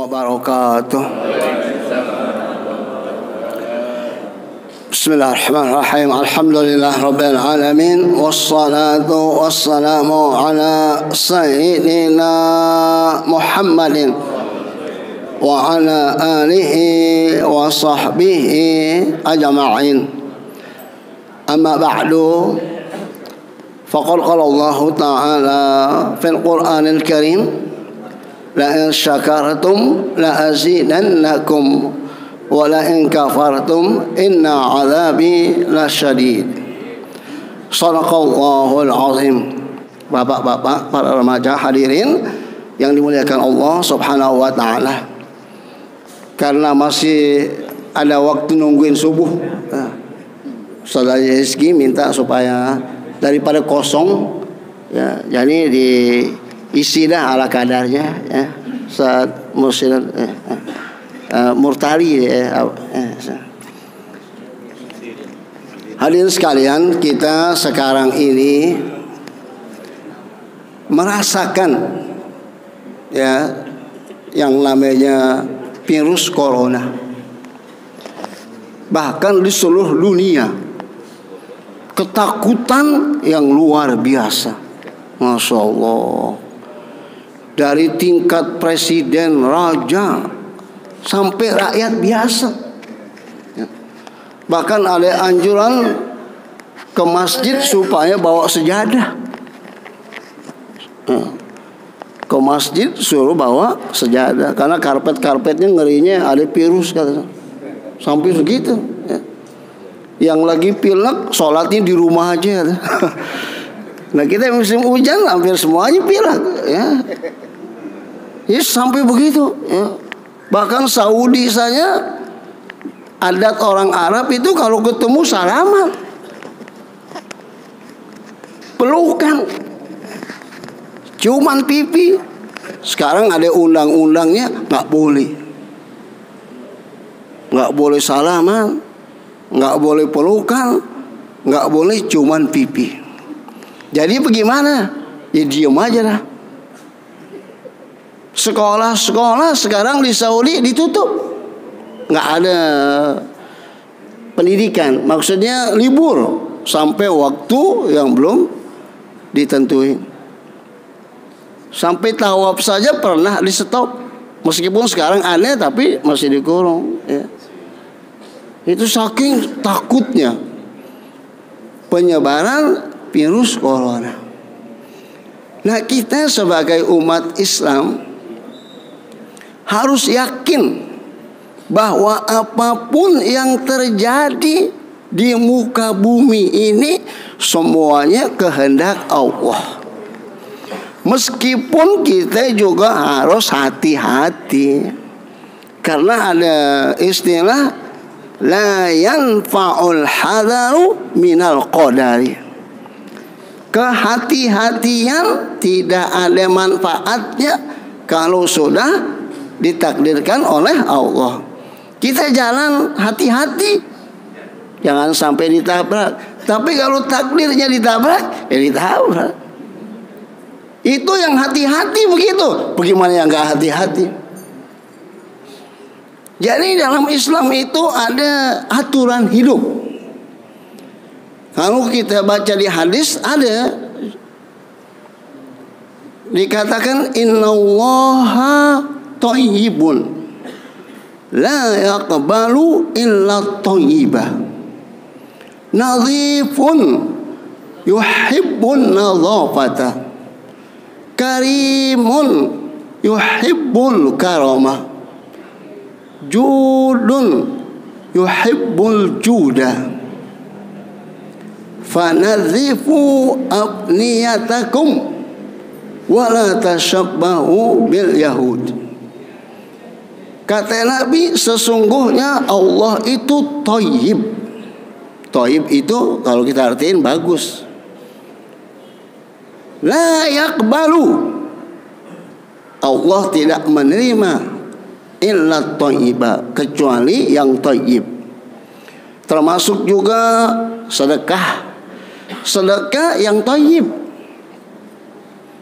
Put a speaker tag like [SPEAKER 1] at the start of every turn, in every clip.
[SPEAKER 1] wabarakatuh. Bismillahirrahmanirrahim. Alhamdulillah rabbil alamin, wassalatu wassalamu ala sayyidina Muhammadin wa ala alihi wa sahbihi ajma'in. Amma ba'du, faqad qala Allah ta'ala fil Qur'anil Karim, la in syakartum la azidannakum wa la in kafartum inna azabi lasyadid. Shadaqallahul azim. Bapak-bapak, para remaja hadirin yang dimuliakan Allah Subhanahu wa taala. Karena masih ada waktu nungguin subuh, Saudara Yeski minta supaya daripada kosong ya, jadi diisi dah ala kadarnya ya. Saat musyrik murtali Hadirin sekalian, kita sekarang ini merasakan ya yang namanya virus corona. Bahkan di seluruh dunia ketakutan yang luar biasa. Masya Allah. Dari tingkat presiden, raja, sampai rakyat biasa. Bahkan ada anjuran ke masjid supaya bawa sejadah. Ke masjid suruh bawa sejadah, karena karpet-karpetnya ngerinya ada virus katanya. Sampai segitu ya. Yang lagi pilek sholatnya di rumah aja. Nah kita musim hujan hampir semuanya pilek ya. Ya sampai begitu ya. Bahkan Saudi saja adat orang Arab itu kalau ketemu salaman, pelukan, ciuman pipi. Sekarang ada undang-undangnya nggak boleh. Nggak boleh salaman, nggak boleh pelukan, nggak boleh ciuman pipi. Jadi bagaimana? Ya diam aja lah. Sekolah-sekolah sekarang di Saudi ditutup, nggak ada pendidikan. Maksudnya libur sampai waktu yang belum ditentuin. Sampai tawaf saja pernah di stop. Meskipun sekarang aneh tapi masih dikurung ya. Itu saking takutnya penyebaran virus corona. Nah kita sebagai umat Islam harus yakin bahwa apapun yang terjadi di muka bumi ini semuanya kehendak Allah. Meskipun kita juga harus hati-hati, karena ada istilah la yanfa'ul hadaru minal qadari. Kehati-hatian tidak ada manfaatnya kalau sudah ditakdirkan oleh Allah. Kita jalan hati-hati, jangan sampai ditabrak. Tapi kalau takdirnya ditabrak, ya ditabrak. Itu yang hati-hati begitu. Bagaimana yang gak hati-hati? Jadi dalam Islam itu ada aturan hidup. Kalau kita baca di hadis ada dikatakan innallaha thayyibun la yaqbalu illa thayyibah, nadhifun yuhibbun nadhafata, karimun yuhibbul karamah, judun yuhibbul juda, fanadhifu abniyatakum wala tashabbahu bil yahud. Kata Nabi, sesungguhnya Allah itu thayyib. Thayyib itu kalau kita artiin bagus. La yaqbalu, Allah tidak menerima illa thayyiba, kecuali yang thayyib. Termasuk juga sedekah. Sedekah yang thayyib.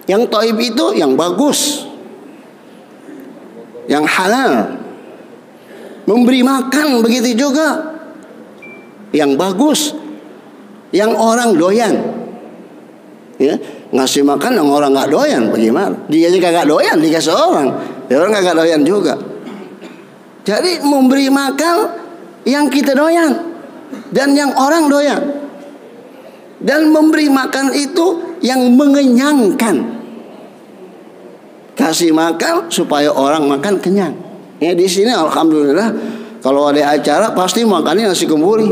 [SPEAKER 1] Yang thayyib itu yang bagus. yang halal. Memberi makan begitu juga yang bagus, yang orang doyan. Ya, ngasih makan yang orang nggak doyan bagaimana? Dia juga nggak doyan dikasih orang, dia orang nggak doyan juga. Jadi memberi makan yang kita doyan dan yang orang doyan, dan memberi makan itu yang mengenyangkan. Kasih makan supaya orang makan kenyang. Ya, di sini alhamdulillah kalau ada acara pasti makannya nasi kembuli.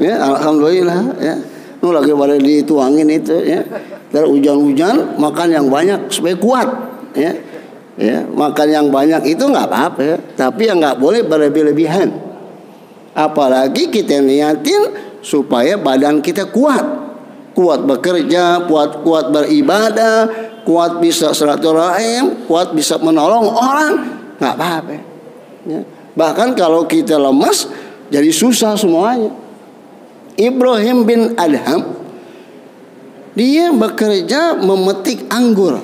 [SPEAKER 1] Ya, alhamdulillah ya. Nu lagi pada dituangin itu ya. Terus hujan-hujan makan yang banyak supaya kuat ya. Ya, makan yang banyak itu nggak apa-apa ya. Tapi yang nggak boleh berlebih-lebihan. Apalagi kita niatin supaya badan kita kuat. Kuat bekerja, kuat beribadah, kuat bisa silaturahim, kuat bisa menolong orang, nggak apa-apa. Ya. Bahkan kalau kita lemas, jadi susah semuanya. Ibrahim bin Adham, dia bekerja memetik anggur,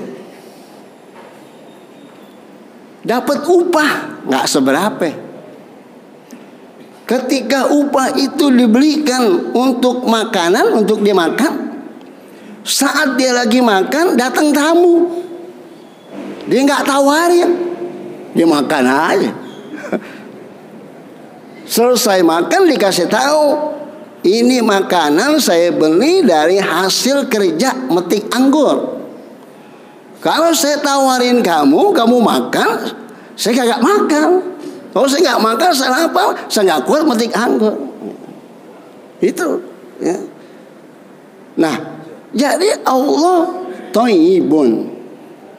[SPEAKER 1] dapat upah nggak seberapa. Ketika upah itu dibelikan untuk makanan, untuk dimakan, saat dia lagi makan datang tamu, dia nggak tawarin, dia makan aja. Selesai makan dikasih tahu, ini makanan saya beli dari hasil kerja metik anggur. Kalau saya tawarin kamu makan, saya kagak makan. Kalau saya nggak makan, saya apa? Saya nggak kuat metik anggur. Itu. Ya. Nah, jadi Allah thayyibun,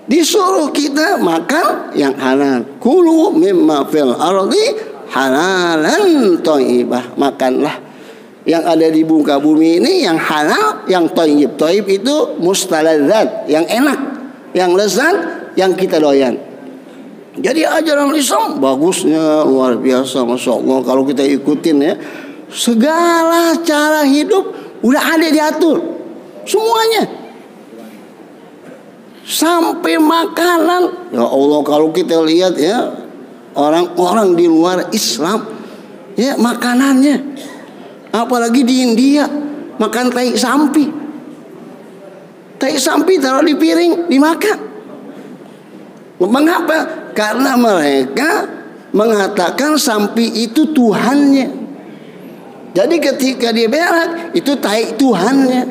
[SPEAKER 1] disuruh kita makan yang halal. Kulu mimma fil ardi halalan thayyibah. Makanlah yang ada di muka bumi ini yang halal, yang thayyib. Thayyib itu mustaladzat, yang enak, yang lezat, yang kita doyan. Jadi ajaran Islam bagusnya luar biasa, masya Allah. Kalau kita ikutin ya, segala cara hidup udah ada diatur semuanya, sampai makanan. Ya Allah, kalau kita lihat ya orang-orang di luar Islam ya makanannya, apalagi di India makan tai sampi. Tai sampi taruh di piring dimakan. Mengapa? Karena mereka mengatakan sampi itu Tuhannya. Jadi ketika dia berak, itu tai Tuhannya.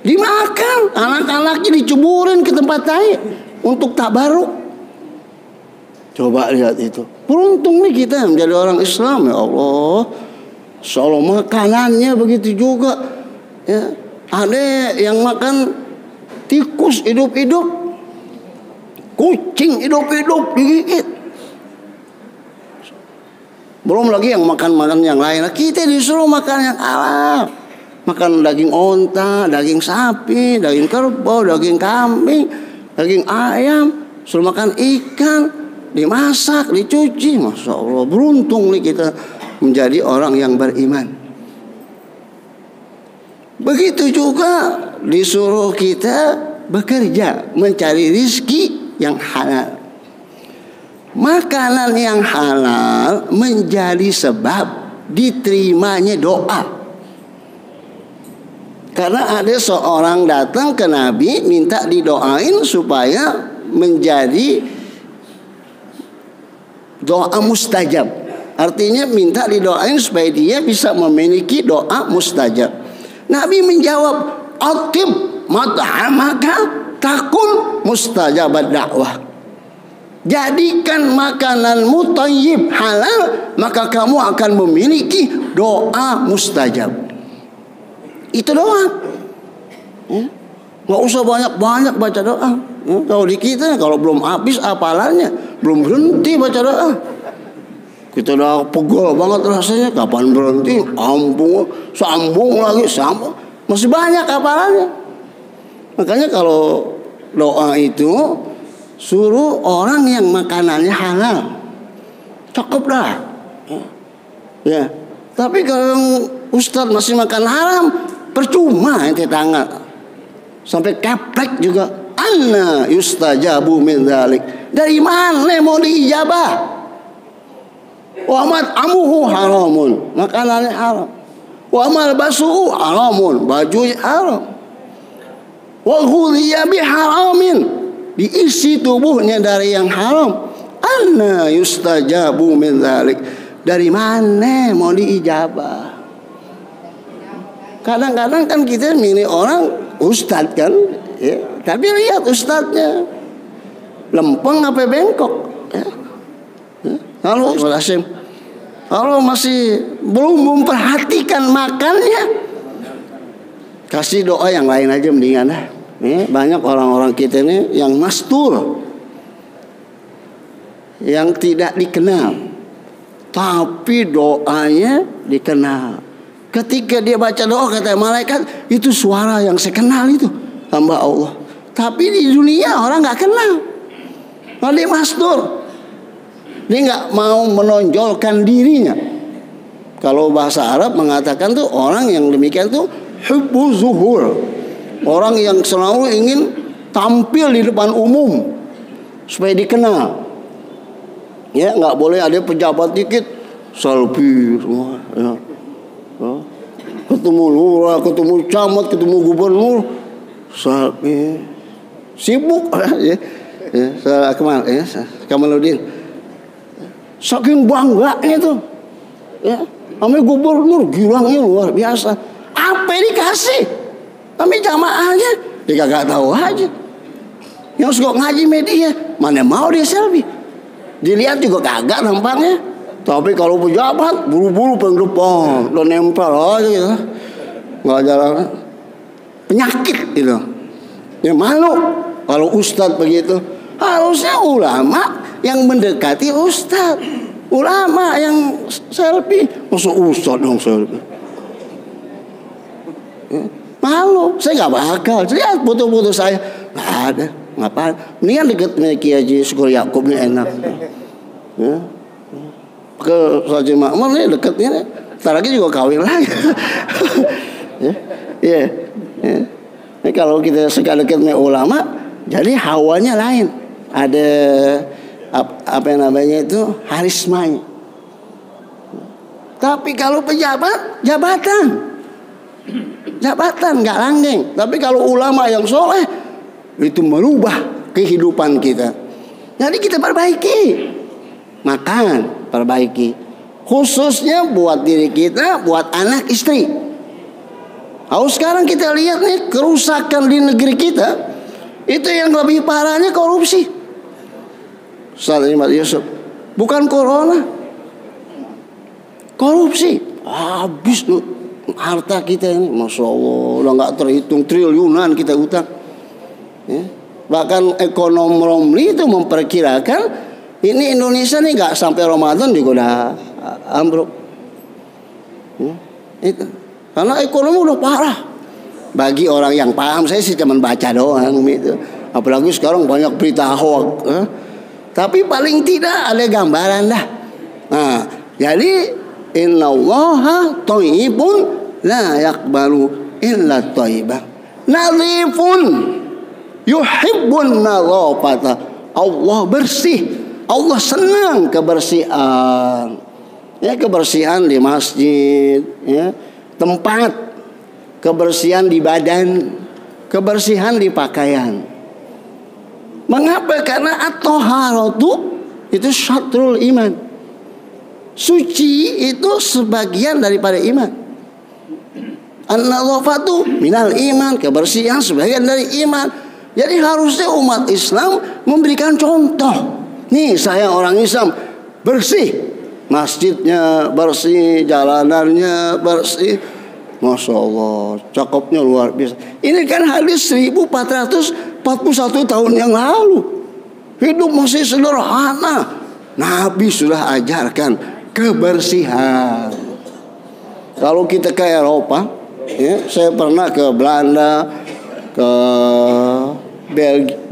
[SPEAKER 1] Dimakan, anak-anaknya dicuburin ke tempat tai untuk tabaruk. Coba lihat itu. Beruntung nih kita menjadi orang Islam, ya Allah. Soal makanannya begitu juga. Ya, ada yang makan tikus hidup-hidup, kucing hidup-hidup digigit. Belum lagi yang makan yang lain. Kita disuruh makan yang halal. Makan daging onta, daging sapi, daging kerbau, daging kambing, daging ayam. Suruh makan ikan, dimasak, dicuci. Masya Allah, beruntung nih kita menjadi orang yang beriman. Begitu juga disuruh kita bekerja, mencari rizki yang halal. Makanan yang halal menjadi sebab diterimanya doa. Karena ada seorang datang ke Nabi minta didoain supaya menjadi doa mustajab. Artinya minta didoain supaya dia bisa memiliki doa mustajab. Nabi menjawab, "Atib mat'amaka takun mustajabat dakwah." Jadikan makananmu thayyib, halal, maka kamu akan memiliki doa mustajab. Itu doang. Nggak usah banyak-banyak baca doa. Kalau di kita, kalau belum habis hafalannya, belum berhenti baca doa, kita udah pegel banget rasanya. Kapan berhenti? Sambung lagi, masih banyak hafalannya. Makanya kalau doa itu suruh orang yang makanannya halal, cukup dah. Ya. Tapi kalau ustadz masih makan haram, percuma ente tangga. Sampai keplek juga. Anna yustajabu min dzalik. Dari mana mau diijabah? Wa mat'amuhu haramun, makanannya haram. Wa malbasuhu haramun, bajunya haram. Wa ghudhiya biharamin, diisi tubuhnya dari yang haram. Anna yustajabu min dzalik. Dari mana mau diijabah? Kadang-kadang kan kita milih orang ustadz kan, ya. Tapi lihat ustadznya lempeng apa bengkok, ya. Kalau masih belum memperhatikan makannya, kasih doa yang lain aja mendingan dah. Banyak orang-orang kita ini yang mastur, yang tidak dikenal, tapi doanya dikenal. Ketika dia baca doa, kata malaikat, itu suara yang saya kenal, itu hamba Allah. Tapi di dunia orang nggak kenal. Dia mastur, dia nggak mau menonjolkan dirinya. Kalau bahasa Arab mengatakan tuh orang yang demikian tuh hubbu zuhur, orang yang selalu ingin tampil di depan umum supaya dikenal. Ya, nggak boleh ada pejabat dikit selfie semua. Ya. Ketemu lurah, ketemu camat, ketemu gubernur, selfie, sibuk ya. Kamaluddin, saking bangganya tuh, ya, kami gubernur girangnya luar biasa. Apa yang dikasih? Kami jamaahnya, dia kagak tahu aja. Yang suka ngaji media, mana mau dia selfie? Dilihat juga kagak nampaknya. Tapi kalau pejabat buru-buru pengen depan, udah nempel aja gitu, nggak jalan. Penyakit gitu. Ya malu kalau ustadz begitu. Harusnya ulama yang mendekati ustadz, ulama yang selfie. Masa ustadz dong selfie? Ya, malu. Saya nggak bakal. Lihat foto-foto saya, nggak ada. Ngapain? Mendingan deket Kiai Haji Syukur Yakub ini enak. Ya. Ke Haji Makmur nih deketnya, ntar lagi juga kawin lagi. Ya. Ini kalau kita suka dekatnya ulama, jadi hawanya lain. Ada apa yang namanya itu harismanya. Tapi kalau pejabat, jabatan nggak langgeng. Tapi kalau ulama yang soleh, itu merubah kehidupan kita. Jadi kita perbaiki. Makan, perbaiki. Khususnya buat diri kita, buat anak istri. Kalau sekarang kita lihat nih kerusakan di negeri kita, itu yang lebih parahnya korupsi. Ustaz Ahmad Yusuf, bukan corona, korupsi. Habis tuh harta kita ini, masya Allah, udah nggak terhitung, triliunan kita utang. Ya. Bahkan ekonom Romli itu memperkirakan ini Indonesia nih nggak sampai Ramadan juga udah ambruk. Ya, itu karena ekonomi udah parah. Bagi orang yang paham, saya sih cuma baca doang gitu. Apalagi sekarang banyak berita hoax. Tapi paling tidak ada gambaran dah. Nah, jadi innallaha thayyibun la yaqbalu illa thayyiban. Nadhifun yuhibbun nadhafata. Allah bersih. Allah senang kebersihan. Ya, kebersihan di masjid, ya, tempat, kebersihan di badan, kebersihan di pakaian. Mengapa? Karena at-thaharatu itu syatrul iman. Suci itu sebagian daripada iman. An-nadhafatu minal iman, kebersihan sebagian dari iman. Jadi harusnya umat Islam memberikan contoh. Nih saya orang Islam, bersih, masjidnya bersih, jalanannya bersih. Masya Allah, cakepnya luar biasa. Ini kan hadis 1441 tahun yang lalu. Hidup masih sederhana. Nabi sudah ajarkan kebersihan. Kalau kita ke Eropa, ya, saya pernah ke Belanda, ke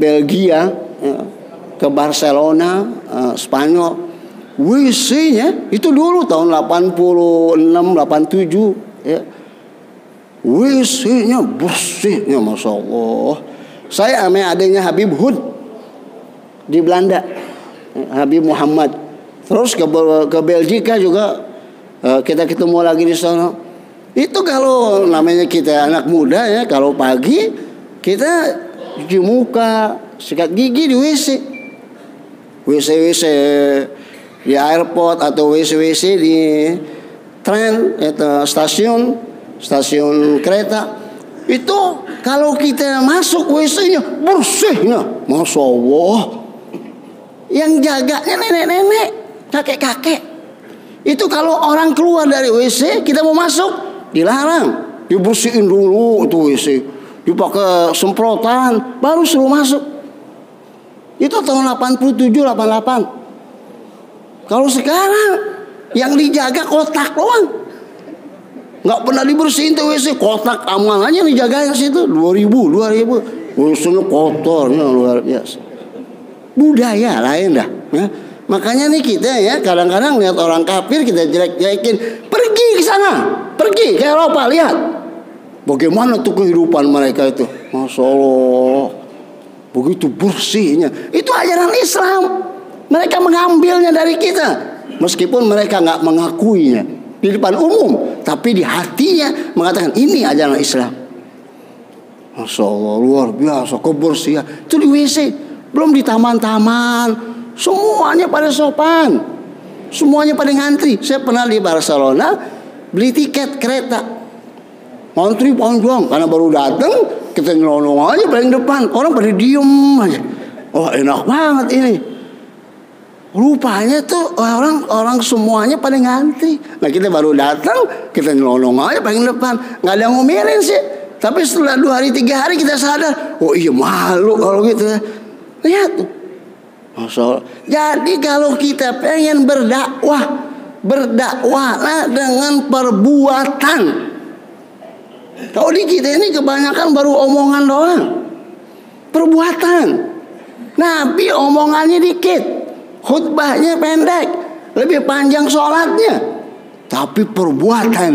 [SPEAKER 1] Belgia, ya, ke Barcelona, Spanyol. WC-nya itu dulu tahun 86, 87, ya. WC-nya bersihnya, masya Allah. Saya ame adanya Habib Hud di Belanda, Habib Muhammad. Terus ke Belgika juga kita ketemu lagi di sana. Itu kalau namanya kita anak muda ya, kalau pagi kita cuci muka, sikat gigi di WC di airport atau WC di tren atau stasiun kereta. Itu kalau kita masuk WC-nya bersihnya, masya Allah. Yang jaganya nenek-nenek, kakek-kakek. Itu kalau orang keluar dari WC, kita mau masuk, dilarang. Dibersihin dulu itu WC, dipakai semprotan, baru suruh masuk. Itu tahun 87-88. Kalau sekarang yang dijaga kotak doang, nggak pernah dibersihin tuh WC. Kotak aman aja dijaga situ 2000. WC-nya kotornya luar biasa. Budaya lain dah ya. Makanya nih kita ya kadang-kadang lihat orang kafir kita jelek-jelekin. Pergi ke sana, pergi ke Eropa, lihat bagaimana tuh kehidupan mereka itu, masya Allah, begitu bersihnya. Itu ajaran Islam. Mereka mengambilnya dari kita, meskipun mereka nggak mengakuinya di depan umum, tapi di hatinya mengatakan ini ajaran Islam. Masya Allah, luar biasa kebersihan. Itu di WC, belum di taman-taman. Semuanya pada sopan, semuanya pada ngantri. Saya pernah di Barcelona beli tiket kereta, ngantri panjang karena baru datang. Kita nyelonong aja paling depan, orang pada diem aja. Oh enak banget ini. Rupanya tuh orang semuanya pada ngantri. Nah kita baru datang, kita nyelonong aja paling depan, nggak ada yang ngomelin sih. Tapi setelah 2 hari 3 hari kita sadar, oh iya malu kalau gitu. Lihat tuh. Jadi kalau kita pengen berdakwahlah dengan perbuatan. Kalau di kita ini kebanyakan baru omongan doang, perbuatan. Nabi omongannya dikit, khutbahnya pendek, lebih panjang sholatnya, tapi perbuatan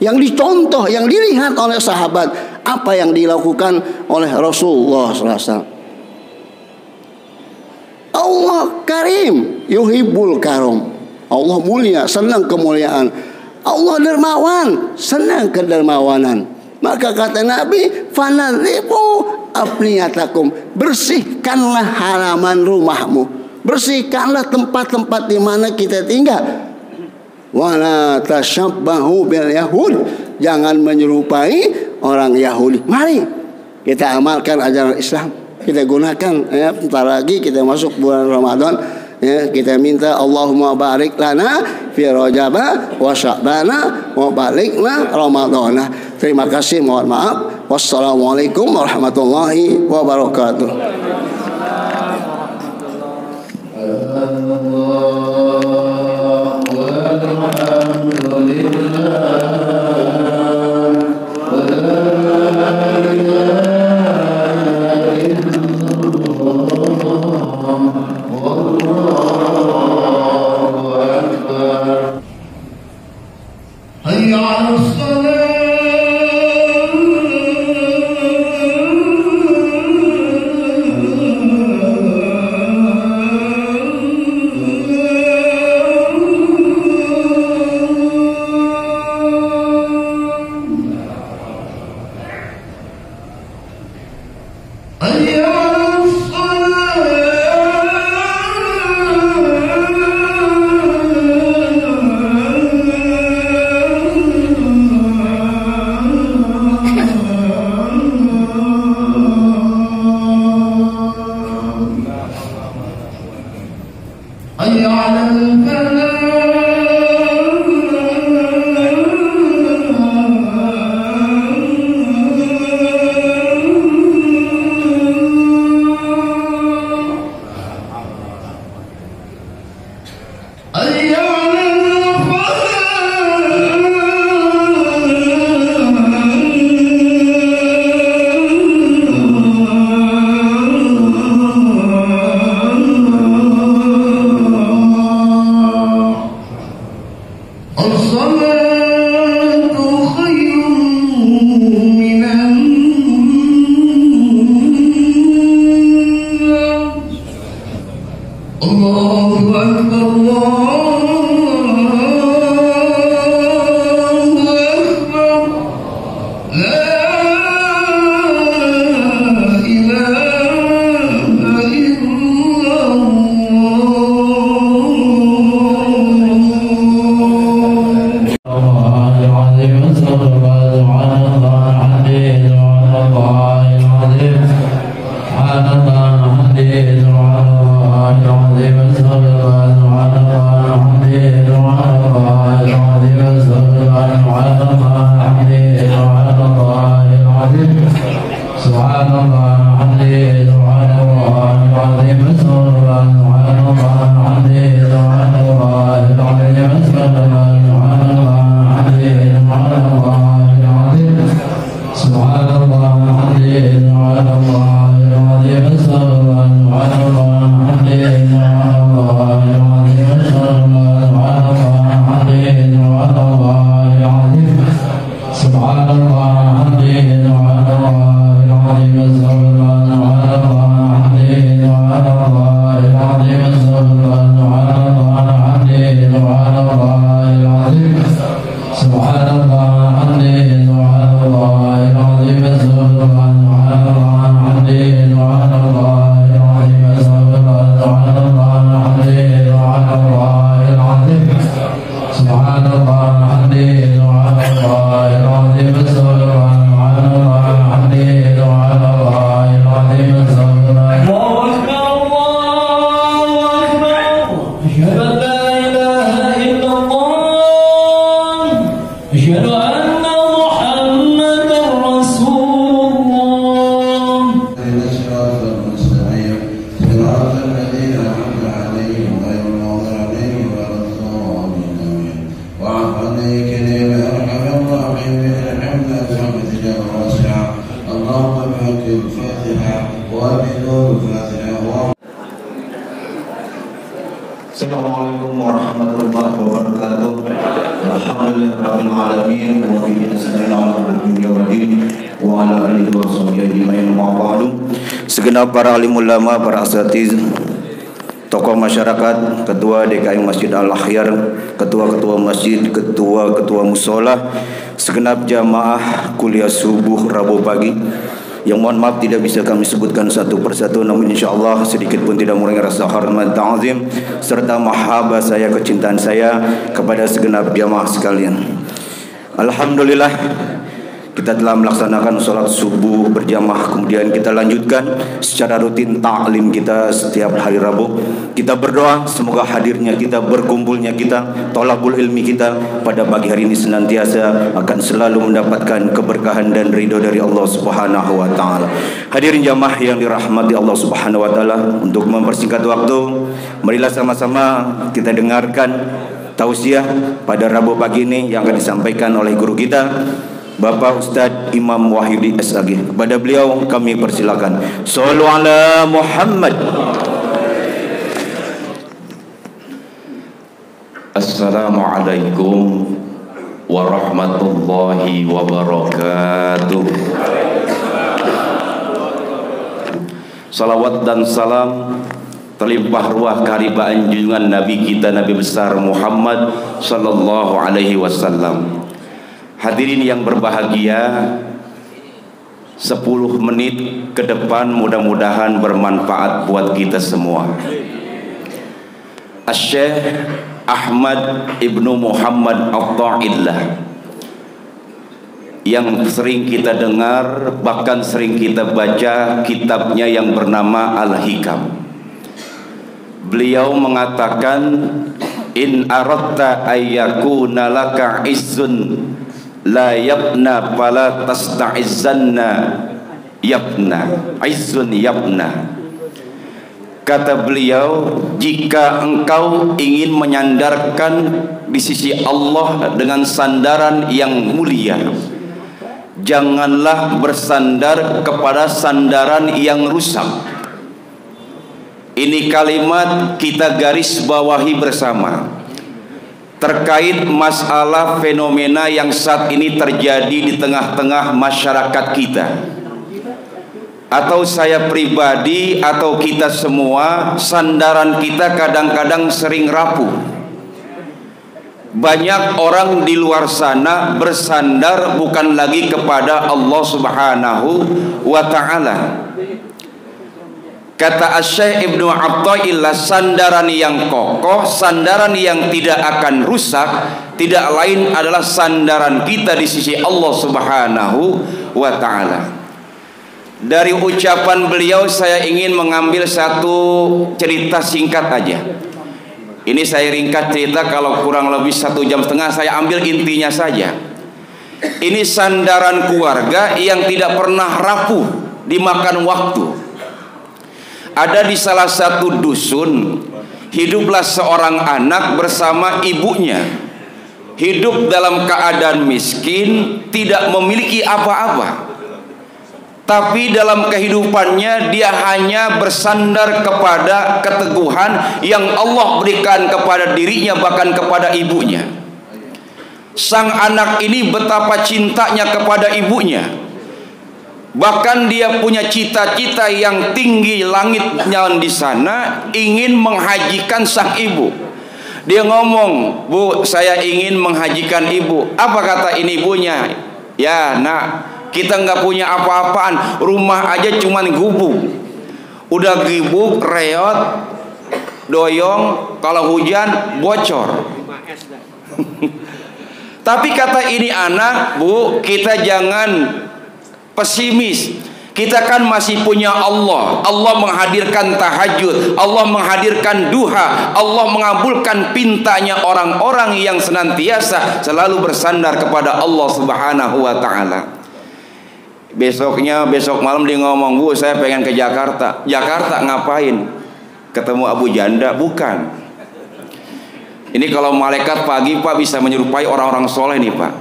[SPEAKER 1] yang dicontoh, yang dilihat oleh sahabat, apa yang dilakukan oleh Rasulullah SAW. Allah karim, yuhibbul karam. Allah mulia, senang kemuliaan. Allah dermawan, senang kedermawanan. Maka kata Nabi, fanadhibu afniyatakum, bersihkanlah halaman rumahmu, bersihkanlah tempat-tempat di mana kita tinggal. Wala tashabbahu bil yahud, jangan menyerupai orang Yahudi. Mari kita amalkan ajaran Islam. Kita gunakan ya, bentar lagi kita masuk bulan Ramadan ya, kita minta Allahumma barik lana fi Rajaba wa Sya'bana wa balikna Ramadana. Terima kasih, mohon maaf. Wassalamualaikum warahmatullahi wabarakatuh.
[SPEAKER 2] Assalamualaikum warahmatullahi wabarakatuh. Alhamdulillahirabbil alamin wa bihi nasta'inu ala umuri din wa ala alihi wa sahbihi ajma'in wa ba'du. Segenap para alim ulama, para asatiz, tokoh masyarakat, ketua DKI Masjid Al-Akhyar, ketua-ketua masjid, ketua-ketua musola, segenap jamaah kuliah subuh Rabu pagi yang mohon maaf tidak bisa kami sebutkan satu persatu, namun insyaallah sedikit pun tidak mengurangi rasa hormat, ta'zim serta mahabbah saya, kecintaan saya kepada segenap jamaah sekalian. Alhamdulillah kita telah melaksanakan sholat subuh berjamaah, kemudian kita lanjutkan secara rutin ta'lim kita setiap hari Rabu. Kita berdoa semoga hadirnya kita, berkumpulnya kita, thalabul ilmi kita pada pagi hari ini senantiasa akan selalu mendapatkan keberkahan dan ridho dari Allah Subhanahu wa taala. Hadirin jamaah yang dirahmati Allah Subhanahu wa taala, untuk mempersingkat waktu, marilah sama-sama kita dengarkan tausiah pada Rabu pagi ini yang akan disampaikan oleh guru kita Bapak Ustadz Imam Wahyudi SAG. Kepada beliau kami persilakan. Shallu ala Muhammad. Assalamualaikum warahmatullahi wabarakatuh. Salawat dan salam terlimpah ruah keharibaan junjungan Nabi kita, Nabi besar Muhammad sallallahu alaihi wasallam. Hadirin yang berbahagia, 10 menit ke depan mudah-mudahan bermanfaat buat kita semua. Asy-Syaikh Ahmad Ibnu Muhammad At-Ta'illah yang sering kita dengar, bahkan sering kita baca kitabnya yang bernama Al-Hikam. Beliau mengatakan, in aradta ayyakuna laka izzun la yabna fala tasta'izzanna yabna izzun yabna. Kata beliau, jika engkau ingin menyandarkan di sisi Allah dengan sandaran yang mulia, janganlah bersandar kepada sandaran yang rusak. Ini kalimat kita garis bawahi bersama terkait masalah fenomena yang saat ini terjadi di tengah-tengah masyarakat kita.
[SPEAKER 3] atau saya pribadi atau kita semua, sandaran kita kadang-kadang sering rapuh. Banyak orang di luar sana bersandar bukan lagi kepada Allah Subhanahu wa ta'ala. Kata Asy-Syaikh Ibnu Athaillah, sandaran yang kokoh, sandaran yang tidak akan rusak, tidak lain adalah sandaran kita di sisi Allah Subhanahu wa ta'ala. Dari ucapan beliau saya ingin mengambil satu cerita singkat aja. Ini saya ringkas cerita, kalau kurang lebih 1,5 jam saya ambil intinya saja. Ini sandaran keluarga yang tidak pernah rapuh dimakan waktu. Ada di salah satu dusun, hiduplah seorang anak bersama ibunya. Hidup dalam keadaan miskin, tidak memiliki apa-apa. Tapi dalam kehidupannya dia hanya bersandar kepada keteguhan yang Allah berikan kepada dirinya, bahkan kepada ibunya. Sang anak ini betapa cintanya kepada ibunya. Bahkan dia punya cita-cita yang tinggi langitnya di sana, ingin menghajikan sang ibu. Dia ngomong, "Bu, saya ingin menghajikan ibu." Apa kata ini ibunya? "Ya nak, kita nggak punya apa-apaan, rumah aja cuman gubuk. Udah gubuk, reot, doyong, kalau hujan bocor." Tapi kata ini anak, "Bu, kita jangan pesimis. Kita kan masih punya Allah. Allah menghadirkan tahajud, Allah menghadirkan duha, Allah mengabulkan pintanya orang-orang yang senantiasa selalu bersandar kepada Allah Subhanahu wa ta'ala." Besok malam dia ngomong, "Bu, saya pengen ke Jakarta." "Jakarta ngapain? Ketemu Abu Janda?" "Bukan." Ini kalau malaikat pagi Pak bisa menyerupai orang-orang soleh nih Pak,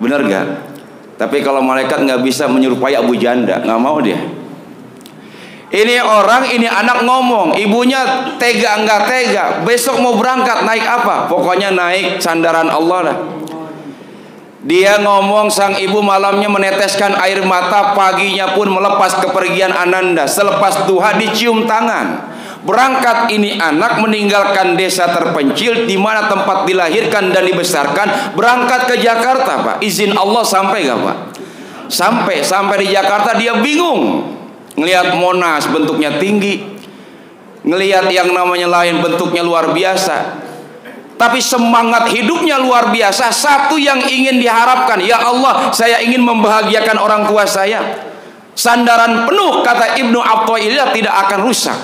[SPEAKER 3] bener gak? Tapi kalau malaikat nggak bisa menyerupai Abu Janda, nggak mau dia. Ini anak ngomong, ibunya tega nggak tega. Besok mau berangkat naik apa? Pokoknya naik sandaran Allah lah. Dia ngomong, sang ibu malamnya meneteskan air mata, paginya pun melepas kepergian ananda. Selepas duha dicium tangan. Berangkat ini anak meninggalkan desa terpencil di mana tempat dilahirkan dan dibesarkan, berangkat ke Jakarta Pak. Izin Allah sampai gak Pak? Sampai di Jakarta dia bingung. Ngelihat Monas bentuknya tinggi, ngelihat yang namanya lain bentuknya luar biasa. Tapi semangat hidupnya luar biasa. Satu yang ingin diharapkan, "Ya Allah, saya ingin membahagiakan orang tua saya." Sandaran penuh kata Ibnu Athaillah tidak akan rusak.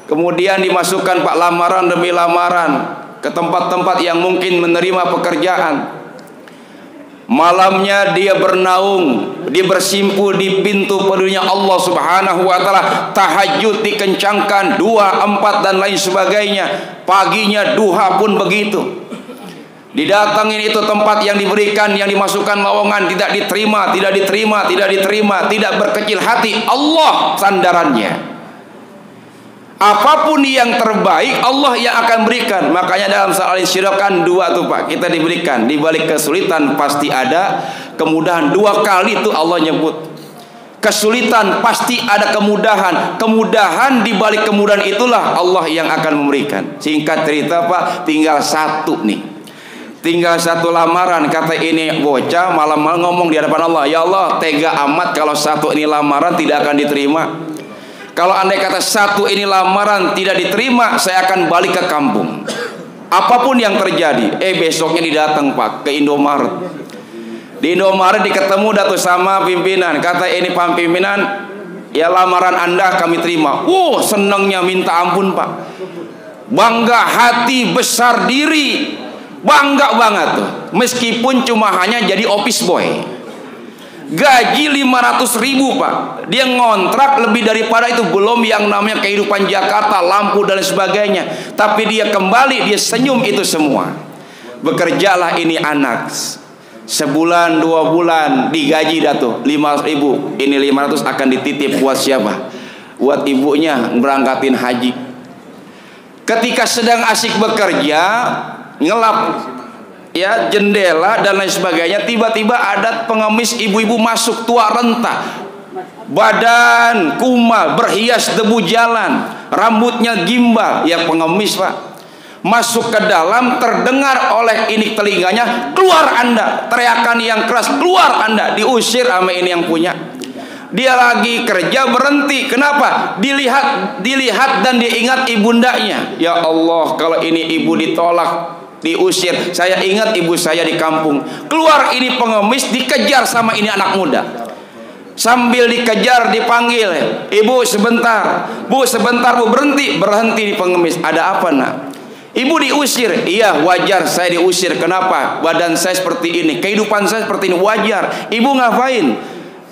[SPEAKER 3] Kemudian dimasukkan Pak lamaran demi lamaran ke tempat-tempat yang mungkin menerima pekerjaan. Malamnya dia bernaung, dia bersimpu di pintu pedulinya Allah Subhanahu wa ta'ala. Tahajud dikencangkan, 2, 4 dan lain sebagainya. Paginya duha pun begitu. Didatangin itu tempat yang diberikan, yang dimasukkan lowongan, tidak diterima, tidak berkecil hati. Allah sandarannya. Apapun yang terbaik Allah yang akan berikan. Makanya dalam surah Al-Insyirah kan 2 tuh Pak, kita diberikan. Di balik kesulitan pasti ada kemudahan. 2 kali tuh Allah nyebut. Kesulitan pasti ada kemudahan. Kemudahan di balik kemudahan itulah Allah yang akan memberikan. Singkat cerita Pak, tinggal 1 nih. Tinggal 1 lamaran. Kata ini bocah malam-malam ngomong di hadapan Allah, "Ya Allah, tega amat kalau 1 ini lamaran tidak akan diterima. Kalau andai kata 1 ini lamaran tidak diterima, saya akan balik ke kampung. Apapun yang terjadi." Besoknya didatang Pak ke Indomaret. Di Indomaret diketemu datu sama pimpinan. Kata ini Pak pimpinan, "Ya lamaran Anda kami terima." Senangnya minta ampun Pak. Bangga hati, besar diri, bangga banget tuh. Meskipun cuma hanya jadi office boy. Gaji 500.000 Pak. Dia ngontrak lebih daripada itu, belum yang namanya kehidupan Jakarta, lampu dan sebagainya. Tapi dia kembali, dia senyum itu semua. Bekerjalah ini anak. Sebulan 2 bulan digaji dah tuh 500.000. Ini 500 akan dititip buat siapa? Buat ibunya berangkatin haji. Ketika sedang asik bekerja, ngelap ya jendela dan lain sebagainya, tiba-tiba ada pengemis ibu-ibu masuk tua renta. badan kumal, berhias debu jalan, rambutnya gimbal, ya pengemis Pak. Masuk ke dalam, terdengar oleh ini telinganya, keluar Anda, teriakan yang keras, keluar Anda, diusir sama ini yang punya. Dia lagi kerja berhenti, kenapa? Dilihat dan diingat ibundanya. Ya Allah, kalau ini ibu ditolak, diusir, saya ingat ibu saya di kampung. Keluar ini pengemis, dikejar sama ini anak muda. Sambil dikejar dipanggil, ibu sebentar, bu sebentar, bu berhenti di pengemis. Ada apa nak? Ibu diusir. Iya wajar saya diusir. Kenapa? Badan saya seperti ini, kehidupan saya seperti ini, wajar. Ibu ngapain?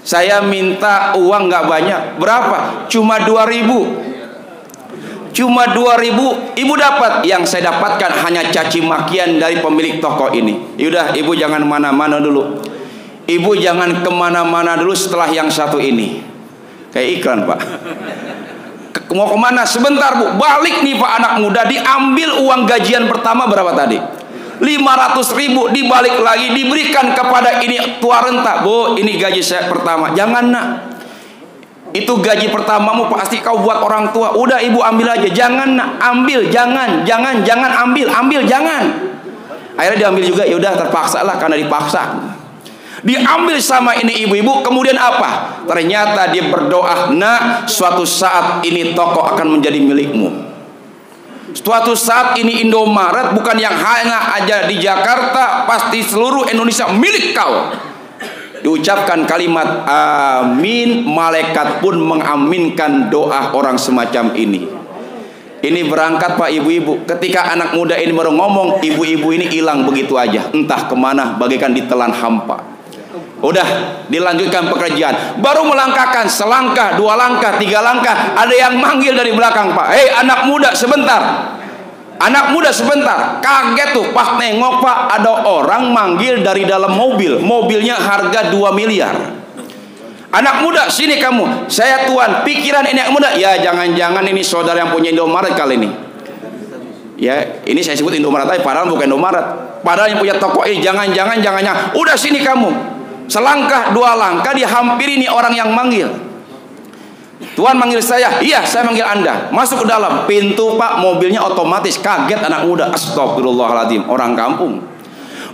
[SPEAKER 3] Saya minta uang nggak banyak. Berapa? Cuma 2.000. Cuma 2.000. Ibu dapat. Yang saya dapatkan hanya caci makian dari pemilik toko ini. Yaudah ibu jangan mana-mana dulu. Ibu jangan kemana-mana dulu setelah yang satu ini. Kayak iklan Pak. Mau kemana? Sebentar bu, balik nih Pak anak muda. Diambil uang gajian pertama berapa tadi? 500.000. Dibalik lagi, diberikan kepada ini tua renta. Bu, ini gaji saya pertama. Jangan nak, itu gaji pertamamu pasti kau buat orang tua. Udah ibu ambil aja. Jangan nak, ambil. Jangan ambil, jangan. Akhirnya diambil juga. Yaudah terpaksa lah, karena dipaksa. Diambil sama ini ibu-ibu. Kemudian apa? Ternyata dia berdoa, nak, suatu saat ini toko akan menjadi milikmu. Suatu saat ini Indomaret bukan yang hanya aja di Jakarta, pasti seluruh Indonesia milik kau. Diucapkan kalimat amin, malaikat pun mengaminkan doa orang semacam ini. Ini berangkat Pak ibu-ibu. Ketika anak muda ini baru ngomong, ibu-ibu ini hilang begitu aja, entah kemana, bagaikan ditelan hampa. Udah dilanjutkan pekerjaan, baru melangkahkan selangkah, 2 langkah, 3 langkah, ada yang manggil dari belakang Pak. Hei anak muda sebentar, anak muda sebentar. Kaget tuh pas nengok Pak, ada orang manggil dari dalam mobil. Mobilnya harga 2 miliar. Anak muda sini kamu. Saya tuan, pikiran ini anak muda. Ya jangan-jangan ini saudara yang punya Indomaret kali ini. Ya ini saya sebut Indomaret aja, padahal bukan Indomaret. Padahal yang punya toko ini jangan-jangan. Udah sini kamu. Selangkah 2 langkah dihampiri nih orang yang manggil. Tuan manggil saya. Iya saya manggil Anda. Masuk ke dalam. Pintu Pak, mobilnya otomatis. Kaget anak muda. Astagfirullahaladzim, orang kampung.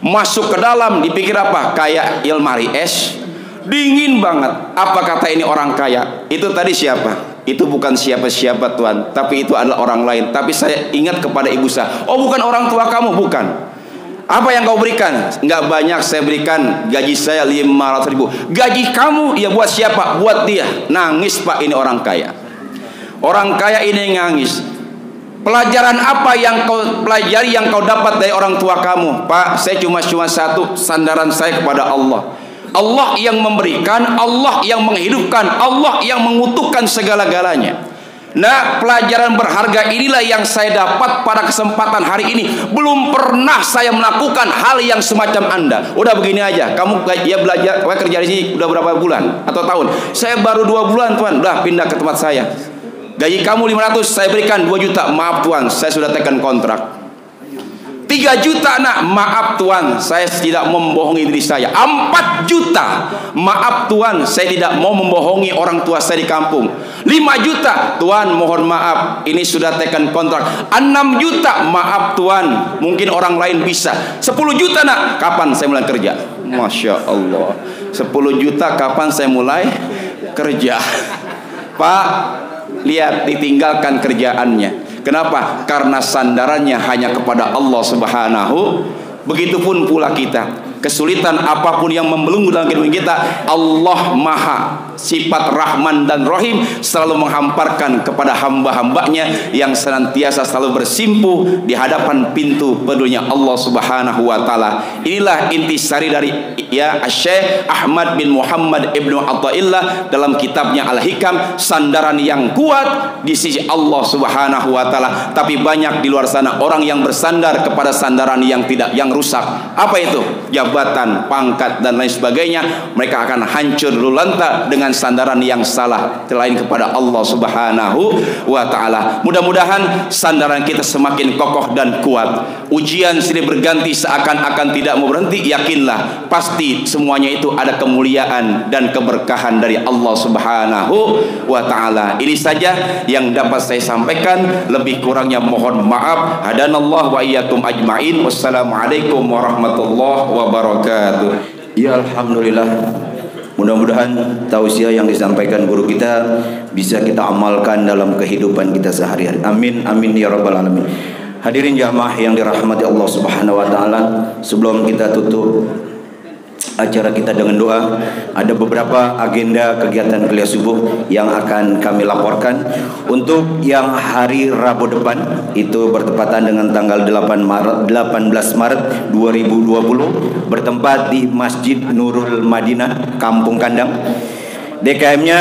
[SPEAKER 3] Masuk ke dalam, dipikir apa? Kayak ilmari es, dingin banget. Apa kata ini orang kaya? Itu tadi siapa? Itu bukan siapa-siapa Tuan, tapi itu adalah orang lain. Tapi saya ingat kepada ibu saya. Oh bukan orang tua kamu, bukan. Apa yang kau berikan? Enggak banyak saya berikan. Gaji saya 500.000. Gaji kamu ya buat siapa? Buat dia. Nangis Pak, ini orang kaya. Orang kaya ini nangis. Pelajaran apa yang kau pelajari, yang kau dapat dari orang tua kamu? Pak, saya cuma satu, sandaran saya kepada Allah. Allah yang memberikan, Allah yang menghidupkan, Allah yang mengutuhkan segala-galanya. Nah, pelajaran berharga inilah yang saya dapat pada kesempatan hari ini. Belum pernah saya melakukan hal yang semacam Anda. Udah begini aja, kamu ya belajar, kerja di sini udah berapa bulan atau tahun? Saya baru 2 bulan Tuan, udah pindah ke tempat saya. Gaji kamu 500, saya berikan 2 juta. Maaf Tuan, saya sudah tekan kontrak. 3 juta nak, maaf Tuan, saya tidak mau membohongi diri saya. 4 juta, maaf Tuan, saya tidak mau membohongi orang tua saya di kampung. 5 juta, Tuan mohon maaf, ini sudah tekan kontrak. 6 juta, maaf Tuan, mungkin orang lain bisa. 10 juta nak, kapan saya mulai kerja? Masya Allah, 10 juta kapan saya mulai kerja? Pak, lihat ditinggalkan kerjaannya. Kenapa? Karena sandarannya hanya kepada Allah Subhanahu. Begitupun pula kita. Kesulitan apapun yang membelenggu dalam kehidupan kita, Allah Maha sifat Rahman dan Rahim selalu menghamparkan kepada hamba-hambanya yang senantiasa selalu bersimpuh di hadapan pintu pedulinya Allah Subhanahu wa taala. Inilah intisari dari Syekh Ahmad bin Muhammad Ibnu Athaillah dalam kitabnya Al-Hikam, sandaran yang kuat di sisi Allah Subhanahu wa taala. Tapi banyak di luar sana orang yang bersandar kepada sandaran yang tidak, yang rusak. Apa itu? jabatan, pangkat dan lain sebagainya, mereka akan hancur lulanta dengan sandaran yang salah selain kepada Allah Subhanahu wa taala. Mudah-mudahan sandaran kita semakin kokoh dan kuat. Ujian silih berganti seakan-akan tidak mau berhenti, yakinlah pasti semuanya itu ada kemuliaan dan keberkahan dari Allah Subhanahu wa taala. Ini saja yang dapat saya sampaikan, lebih kurangnya mohon maaf. Hadanallahu wa iyyakum ajmain. Wassalamualaikum warahmatullahi wabarakatuh.
[SPEAKER 2] Ya, alhamdulillah. Mudah-mudahan tausiah yang disampaikan guru kita bisa kita amalkan dalam kehidupan kita sehari-hari. Amin amin ya rabbal alamin. Hadirin jamaah yang dirahmati Allah Subhanahu wa taala, sebelum kita tutup acara kita dengan doa, ada beberapa agenda kegiatan kuliah subuh yang akan kami laporkan. Untuk yang hari Rabu depan itu bertepatan dengan tanggal 18 Maret 2020 bertempat di Masjid Nurul Madinah, Kampung Kandang. DKM-nya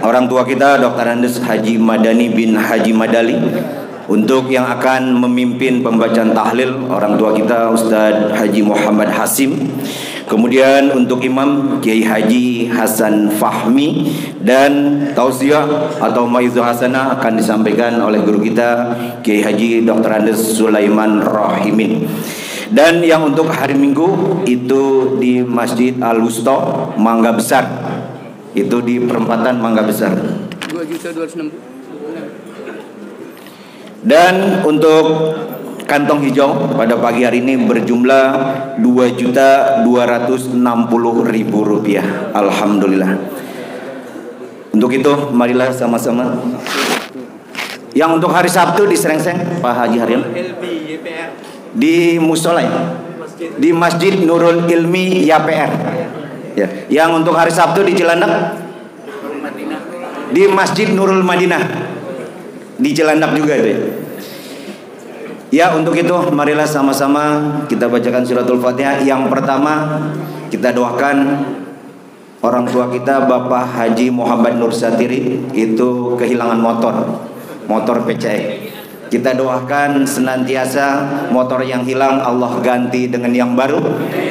[SPEAKER 2] orang tua kita Dr. Andes Haji Madani bin Haji Madali. Untuk yang akan memimpin pembacaan tahlil orang tua kita Ustadz Haji Muhammad Hasim. Kemudian untuk imam Kiai Haji Hasan Fahmi, dan tausiah atau maizu hasanah akan disampaikan oleh guru kita Kiai Haji Dr. Andes Sulaiman Rahimin. Dan yang untuk hari Minggu itu di Masjid Al-Wusta Mangga Besar, itu di perempatan Mangga Besar. 2.260. Dan untuk kantong hijau pada pagi hari ini berjumlah Rp2.260.000. Alhamdulillah. Untuk itu marilah sama-sama. Yang untuk hari Sabtu di Serengseng, Pak Haji Haryan, di musola, di Masjid Nurul Ilmi YPR. Ya. Yang untuk hari Sabtu di Cilandak, di Masjid Nurul Madinah. Di Cilandak juga itu ya. Ya, untuk itu marilah sama-sama kita bacakan suratul Fatihah. Yang pertama kita doakan orang tua kita Bapak Haji Muhammad Nur Satiri, itu kehilangan motor PCX. Kita doakan senantiasa motor yang hilang Allah ganti dengan yang baru,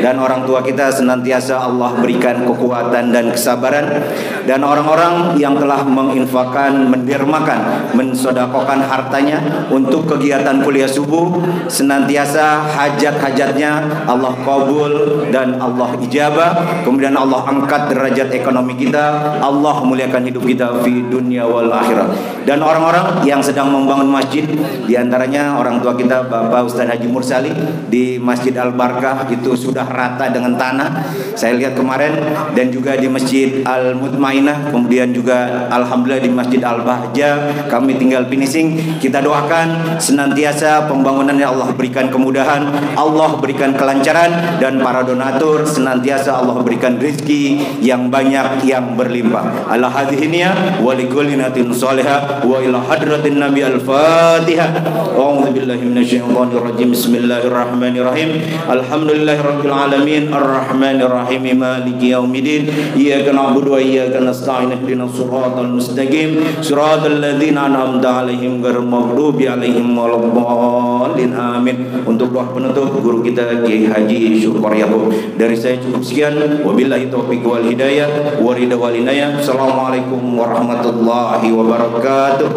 [SPEAKER 2] dan orang tua kita senantiasa Allah berikan kekuatan dan kesabaran, dan orang-orang yang telah menginfakkan, mendermakan, mensodakokan hartanya untuk kegiatan kuliah subuh, senantiasa hajat-hajatnya Allah kabul dan Allah ijabah. Kemudian Allah angkat derajat ekonomi kita, Allah muliakan hidup kita di dunia wal akhirat. Dan orang-orang yang sedang membangun masjid, di antaranya orang tua kita Bapak Ustadz Haji Mursali di Masjid Al-Barkah, itu sudah rata dengan tanah saya lihat kemarin, dan juga di Masjid Al-Mutmainah, kemudian juga alhamdulillah di Masjid Al-Bahja kami tinggal finishing. Kita doakan senantiasa pembangunannya Allah berikan kemudahan, Allah berikan kelancaran, dan para donatur senantiasa Allah berikan rezeki yang banyak, yang berlimpah. Ala hadhihi wa likulli natin salihah wa ila hadratin nabi al-fatihah. A'udzu billahi minasyaitonir rajim. Bismillahirrahmanirrahim. Alhamdulillahirabbil alamin arrahmanir rahim maliki yaumiddin. Iyyaka na'budu wa iyyaka nasta'in ihdinas siratal mustaqim siratal ladzina an'amta 'alaihim ghairil maghdubi 'alaihim waladdallin. Amin. Untuk doa penutup guru kita Kiai Haji Syukur Yaqub. Dari saya cukup sekian. Wabillahi taufiq wal hidayah wa ridha wal inayah. Assalamualaikum warahmatullahi wabarakatuh.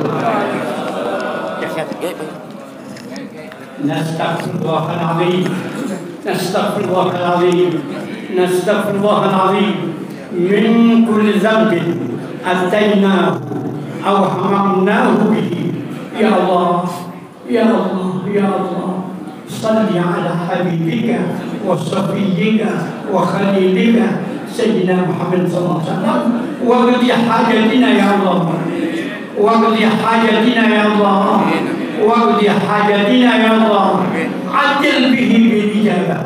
[SPEAKER 4] Nastaghfirullah al-azim, nastaghfirullah al-azim, nastaghfirullah al-azim min kulli dhanbin ataynahu aw hamamnahu bihi. Ya Allah, ya Allah, ya Allah, salli ala habibika wa safiyyika wa khalilika sayyidina Muhammad sallallahu alaihi wasallam wa qdi hajatina ya Allah, واقضي حاجتنا يا الله، واقضي حاجتنا يا الله، عجل به بالإجابة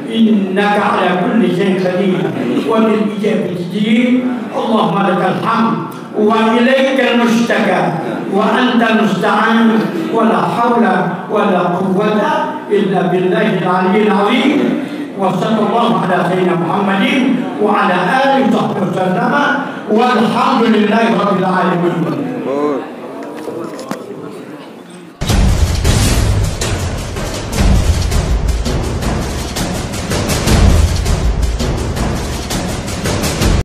[SPEAKER 4] إنك على كل شيء قدير وبالإجابة جدير. اللهم لك الحمد وإليك المشتكى وأنت المستعان ولا حول ولا قوة إلا بالله العلي العظيم. وصلى الله على سيدنا محمد وعلى آله وصحبه وسلم والحمد لله رب العالمين.